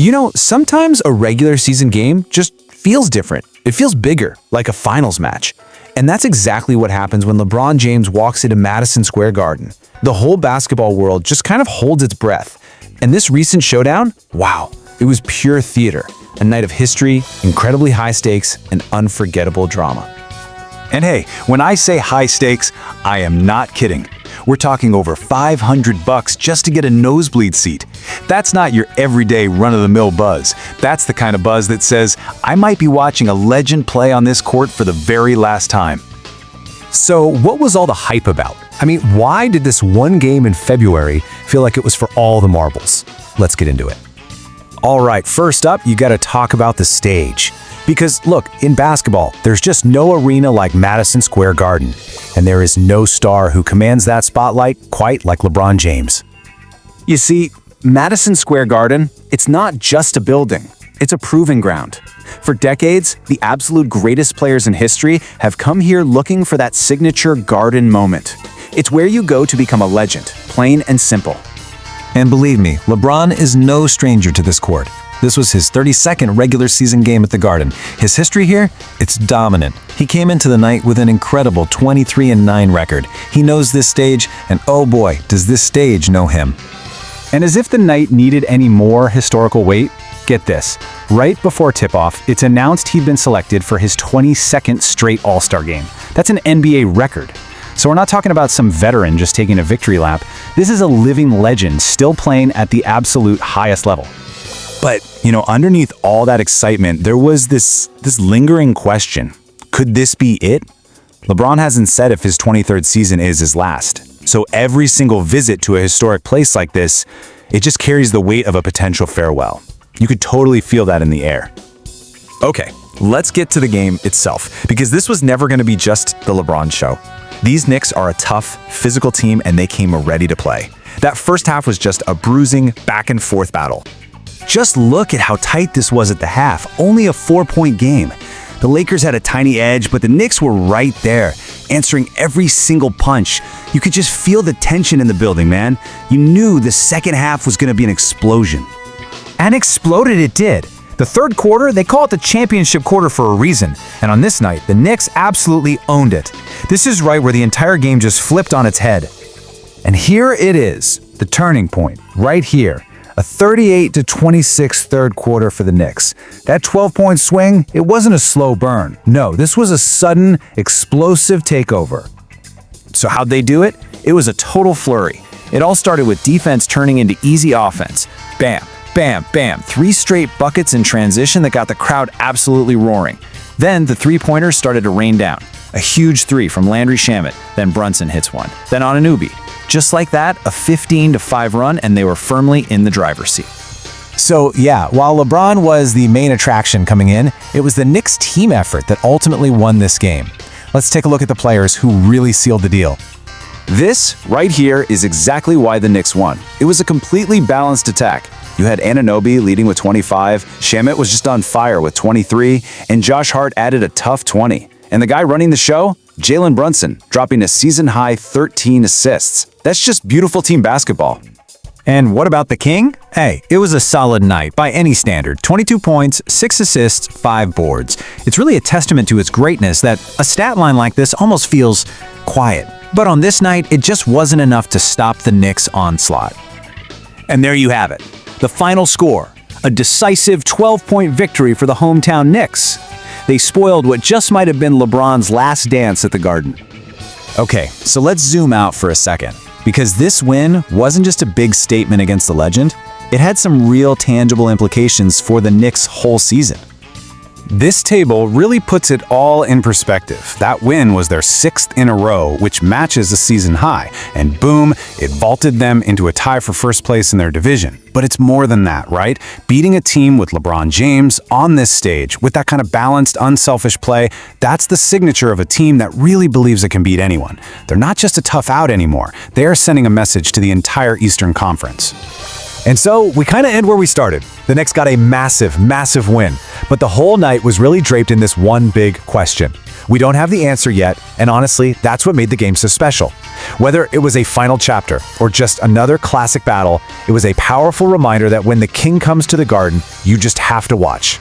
You know, sometimes a regular season game just feels different. It feels bigger, like a finals match. And that's exactly what happens when LeBron James walks into Madison Square Garden. The whole basketball world just kind of holds its breath. And this recent showdown, wow, it was pure theater. A night of history, incredibly high stakes, and unforgettable drama. And hey, when I say high stakes, I am not kidding. We're talking over $500 just to get a nosebleed seat. That's not your everyday run-of-the-mill buzz. That's the kind of buzz that says, I might be watching a legend play on this court for the very last time. So what was all the hype about? I mean, why did this one game in February feel like it was for all the marbles? Let's get into it. All right, first up, you got to talk about the stage. Because look, in basketball, there's just no arena like Madison Square Garden. And there is no star who commands that spotlight quite like LeBron James. You see, Madison Square Garden, it's not just a building. It's a proving ground. For decades, the absolute greatest players in history have come here looking for that signature Garden moment. It's where you go to become a legend, plain and simple. And believe me, LeBron is no stranger to this court. This was his 32nd regular season game at the Garden. His history here? It's dominant. He came into the night with an incredible 23-9 record. He knows this stage, and oh boy, does this stage know him. And as if the night needed any more historical weight, get this. Right before tip-off, it's announced he'd been selected for his 22nd straight All-Star game. That's an NBA record. So we're not talking about some veteran just taking a victory lap. This is a living legend still playing at the absolute highest level. But, you know, underneath all that excitement, there was this lingering question. Could this be it? LeBron hasn't said if his 23rd season is his last. So every single visit to a historic place like this, it just carries the weight of a potential farewell. You could totally feel that in the air. Okay, let's get to the game itself, because this was never going to be just the LeBron show. These Knicks are a tough, physical team, and they came ready to play. That first half was just a bruising, back-and-forth battle. Just look at how tight this was at the half, only a 4-point game. The Lakers had a tiny edge, but the Knicks were right there, answering every single punch. You could just feel the tension in the building, man. You knew the second half was going to be an explosion. And exploded it did. The third quarter, they call it the championship quarter for a reason. And on this night, the Knicks absolutely owned it. This is right where the entire game just flipped on its head. And here it is, the turning point, right here. A 38-26 third quarter for the Knicks. That 12-point swing, it wasn't a slow burn. No, this was a sudden, explosive takeover. So how'd they do it? It was a total flurry. It all started with defense turning into easy offense. Bam, bam, bam. 3 straight buckets in transition that got the crowd absolutely roaring. Then the three-pointers started to rain down. A huge 3 from Landry Shamet. Then Brunson hits one. Then Anunoby. Just like that, a 15-5 run, and they were firmly in the driver's seat. So yeah, while LeBron was the main attraction coming in, it was the Knicks' team effort that ultimately won this game. Let's take a look at the players who really sealed the deal. This, right here, is exactly why the Knicks won. It was a completely balanced attack. You had Anunoby leading with 25, Shamet was just on fire with 23, and Josh Hart added a tough 20. And the guy running the show? Jalen Brunson, dropping a season-high 13 assists. That's just beautiful team basketball. And what about the King? Hey, it was a solid night by any standard. 22 points, 6 assists, 5 boards. It's really a testament to its greatness that a stat line like this almost feels quiet. But on this night, it just wasn't enough to stop the Knicks' onslaught. And there you have it. The final score, a decisive 12-point victory for the hometown Knicks. They spoiled what just might have been LeBron's last dance at the Garden. Okay, so let's zoom out for a second. Because this win wasn't just a big statement against the legend, it had some real tangible implications for the Knicks' whole season. This table really puts it all in perspective. That win was their 6th in a row, which matches a season high. And boom, it vaulted them into a tie for first place in their division. But it's more than that, right? Beating a team with LeBron James on this stage, with that kind of balanced, unselfish play, that's the signature of a team that really believes it can beat anyone. They're not just a tough out anymore. They are sending a message to the entire Eastern Conference. And so we kind of end where we started. The Knicks got a massive, massive win, but the whole night was really draped in this one big question. We don't have the answer yet, and honestly, that's what made the game so special. Whether it was a final chapter or just another classic battle, it was a powerful reminder that when the king comes to the Garden, you just have to watch.